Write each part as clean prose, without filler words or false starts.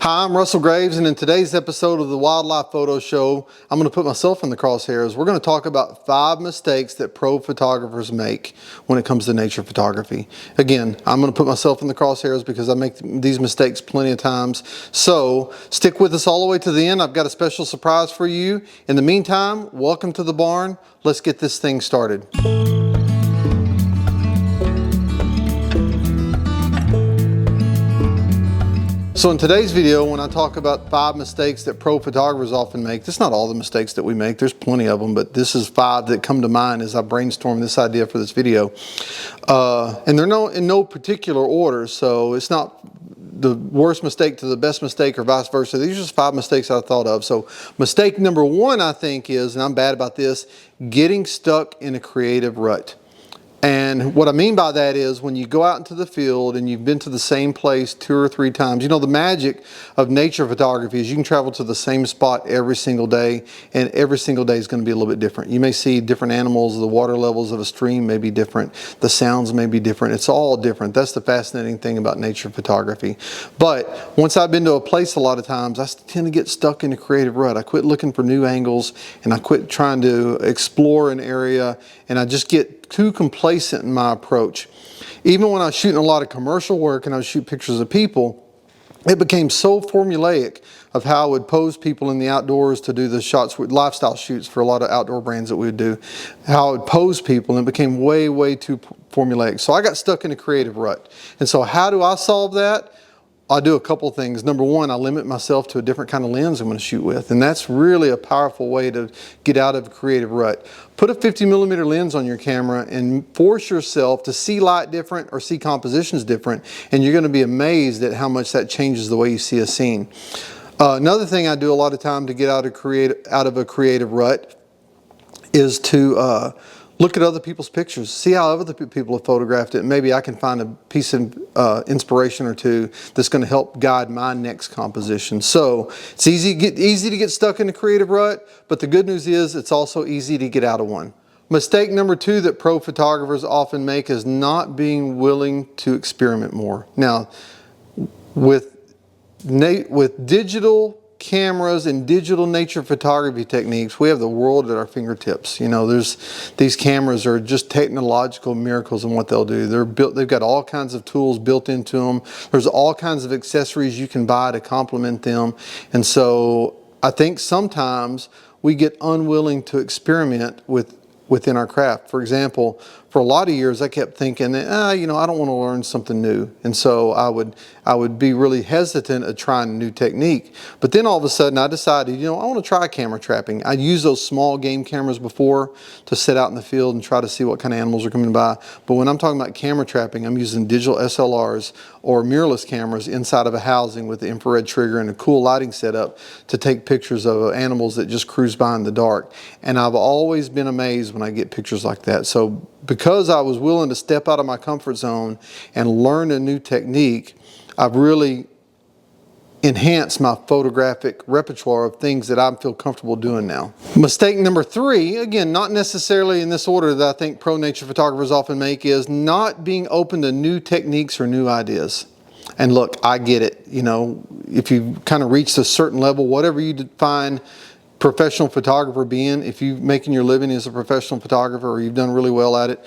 Hi, I'm Russell Graves, and in today's episode of the Wildlife Photo Show, I'm going to put myself in the crosshairs. We're going to talk about 5 mistakes that pro photographers make when it comes to nature photography. Again, I'm going to put myself in the crosshairs because I make these mistakes plenty of times. So stick with us all the way to the end. I've got a special surprise for you. In the meantime, welcome to the barn. Let's get this thing started. So in today's video, when I talk about 5 mistakes that pro photographers often make, that's not all the mistakes that we make, there's plenty of them, but this is 5 that come to mind as I brainstorm this idea for this video. And they're in no particular order, so it's not the worst mistake to the best mistake or vice versa. These are just 5 mistakes I thought of. So mistake number 1, I think, is, and I'm bad about this, getting stuck in a creative rut. And what I mean by that is when you go out into the field and you've been to the same place 2 or 3 times, you know, the magic of nature photography is you can travel to the same spot every single day, and every single day is going to be a little bit different. You may see different animals, the water levels of a stream may be different, the sounds may be different. It's all different. That's the fascinating thing about nature photography. But once I've been to a place a lot of times, I tend to get stuck in a creative rut. I quit looking for new angles and I quit trying to explore an area, and I just get too complacent in my approach. Even when I was shooting a lot of commercial work and I would shoot pictures of people, it became so formulaic of how I would pose people in the outdoors to do the shots with lifestyle shoots for a lot of outdoor brands that we would do, how I would pose people, and it became way too formulaic. So I got stuck in a creative rut. And so how do I solve that? I do a couple things. Number 1, I limit myself to a different kind of lens I'm going to shoot with, and that's really a powerful way to get out of a creative rut. Put a 50mm lens on your camera and force yourself to see light different or see compositions different, and you're going to be amazed at how much that changes the way you see a scene. Another thing I do a lot of time to get out of a creative rut is to look at other people's pictures, see how other people have photographed it, and maybe I can find a piece of inspiration or two that's going to help guide my next composition. So it's easy to get stuck in a creative rut, but the good news is it's also easy to get out of one. Mistake number 2 that pro photographers often make is not being willing to experiment more. Now, with digital cameras and digital nature photography techniques, we have the world at our fingertips. You know, these cameras are just technological miracles in what they'll do. They've got all kinds of tools built into them. There's all kinds of accessories you can buy to complement them. And so I think sometimes we get unwilling to experiment within our craft. For example, for a lot of years I kept thinking that, you know, I don't want to learn something new. And so I would be really hesitant at trying a new technique. But then all of a sudden I decided, you know, I want to try camera trapping. I used those small game cameras before to sit out in the field and try to see what kind of animals are coming by. But when I'm talking about camera trapping, I'm using digital SLRs or mirrorless cameras inside of a housing with the infrared trigger and a cool lighting setup to take pictures of animals that just cruise by in the dark. And I've always been amazed when I get pictures like that. So because I was willing to step out of my comfort zone and learn a new technique, I've really enhanced my photographic repertoire of things that I feel comfortable doing now. Mistake number 3, again, not necessarily in this order that I think pro nature photographers often make, is not being open to new techniques or new ideas. And look, I get it. You know, if you kind of reached a certain level, whatever you define professional photographer being, if you're making your living as a professional photographer or you've done really well at it,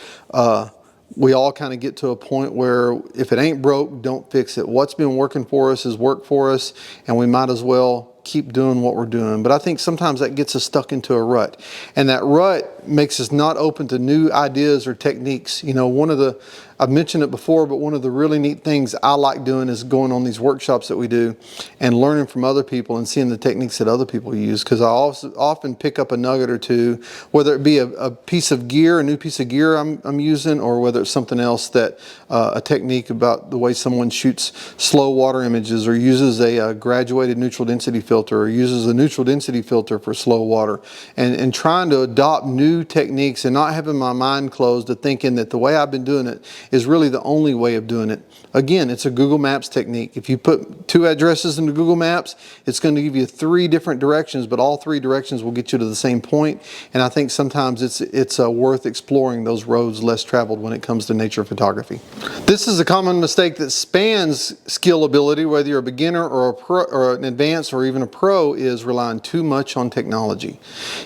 we all kind of get to a point where if it ain't broke, don't fix it. What's been working for us is work for us, and we might as well keep doing what we're doing. But I think sometimes that gets us stuck into a rut, and that rut makes us not open to new ideas or techniques. You know, I've mentioned it before, but one of the really neat things I like doing is going on these workshops that we do and learning from other people and seeing the techniques that other people use, because I also often pick up a nugget or two, whether it be a piece of gear, a new piece of gear I'm using, or whether it's something else that a technique about the way someone shoots slow water images or uses a graduated neutral density filter filter or uses a neutral density filter for slow water, and trying to adopt new techniques and not having my mind closed to thinking that the way I've been doing it is really the only way of doing it. Again, it's a Google Maps technique. If you put 2 addresses into Google Maps, it's going to give you 3 different directions, but all 3 directions will get you to the same point. And I think sometimes it's worth exploring those roads less traveled when it comes to nature photography. This is a common mistake that spans skill ability, whether you're a beginner or a pro or an advanced or even a pro, is relying too much on technology.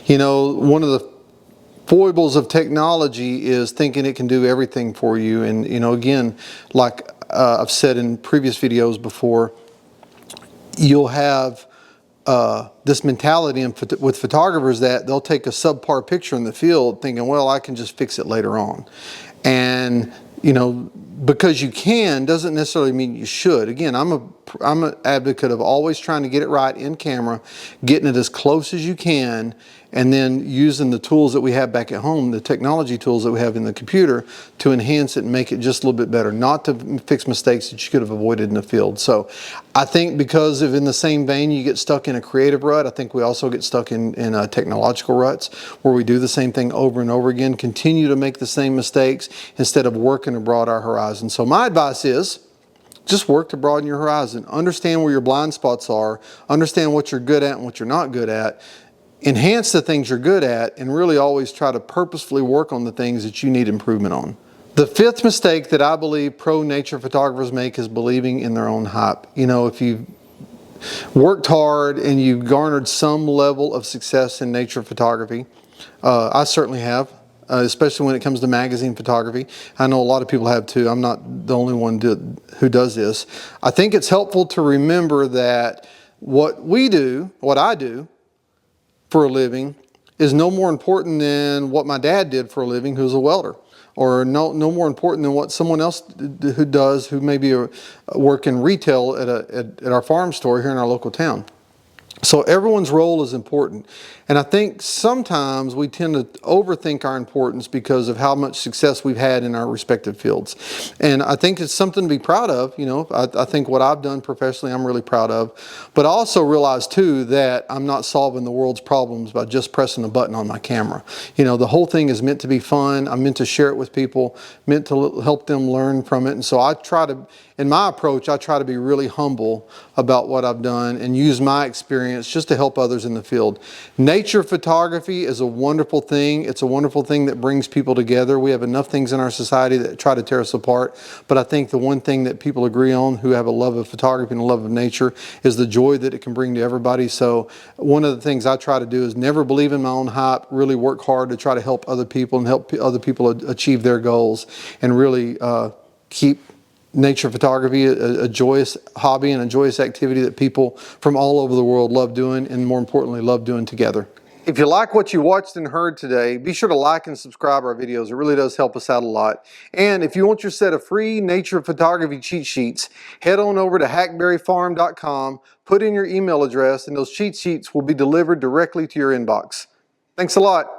You know, one of the foibles of technology is thinking it can do everything for you. And, you know, again, like I've said in previous videos before, you'll have this mentality with photographers that they'll take a subpar picture in the field thinking, well, I can just fix it later on. And, you know, because you can doesn't necessarily mean you should. Again, I'm an advocate of always trying to get it right in camera, getting it as close as you can, and then using the tools that we have back at home, the technology tools that we have in the computer, to enhance it and make it just a little bit better, not to fix mistakes that you could have avoided in the field. So I think because of, in the same vein, you get stuck in a creative rut, I think we also get stuck in technological ruts where we do the same thing over and over again, continue to make the same mistakes instead of working to broaden our horizon. So my advice is, just work to broaden your horizon. Understand where your blind spots are. Understand what you're good at and what you're not good at. Enhance the things you're good at, and really always try to purposefully work on the things that you need improvement on. The 5th mistake that I believe pro nature photographers make is believing in their own hype. You know, if you've worked hard and you've garnered some level of success in nature photography, I certainly have. Especially when it comes to magazine photography. I know a lot of people have too. I'm not the only one who does this. I think it's helpful to remember that what I do for a living is no more important than what my dad did for a living, who's a welder, or no more important than what someone else who maybe work in retail at our farm store here in our local town. So everyone's role is important. And I think sometimes we tend to overthink our importance because of how much success we've had in our respective fields. And I think it's something to be proud of. You know, I think what I've done professionally, I'm really proud of. But I also realize too that I'm not solving the world's problems by just pressing a button on my camera. You know, the whole thing is meant to be fun. I'm meant to share it with people, meant to help them learn from it. And so I try to, in my approach, I try to be really humble about what I've done and use my experience just to help others in the field. Nature photography is a wonderful thing. It's a wonderful thing that brings people together. We have enough things in our society that try to tear us apart, but I think the one thing that people agree on who have a love of photography and a love of nature is the joy that it can bring to everybody. So one of the things I try to do is never believe in my own hype, really work hard to try to help other people and help other people achieve their goals, and really keep nature photography a joyous hobby and a joyous activity that people from all over the world love doing, and more importantly, love doing together. If you like what you watched and heard today, be sure to like and subscribe our videos. It really does help us out a lot. And if you want your set of free nature photography cheat sheets, head on over to hackberryfarm.com, put in your email address, and those cheat sheets will be delivered directly to your inbox. Thanks a lot.